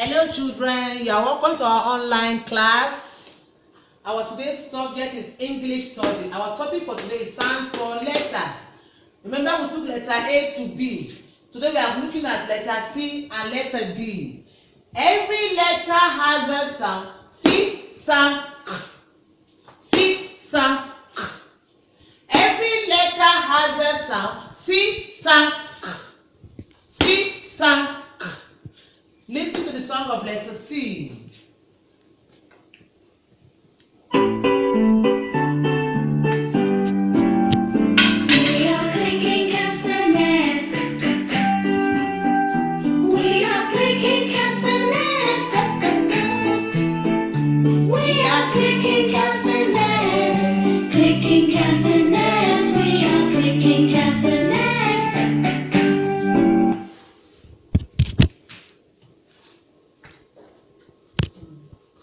Hello children, you are welcome to our online class. Our today's subject is English study. Our topic for today stands for letters. Remember we took letter A to B. Today we are looking at letter C and letter D. Every letter has a sound. C, sound, K. C, sound, K. Every letter has a sound. C, sound, K. C, sound, K. Listen to the song of letter C.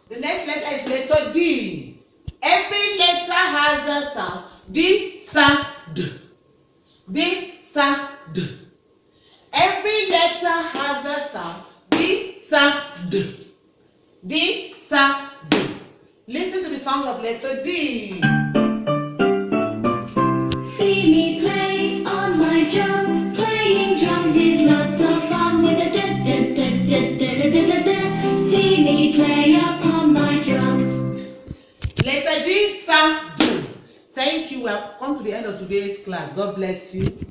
The next letter is letter D. Every letter has a sound. D, sound, D. D, sound, D. Every letter has a sound. D, sound, D. D, sound, D. Listen to the song of letter D. See me play on my drum. Playing drums is lots of fun with a da da da da da da da da. See me play upon my drum. Letter D, sound, D. Thank you. We have come to the end of today's class. God bless you.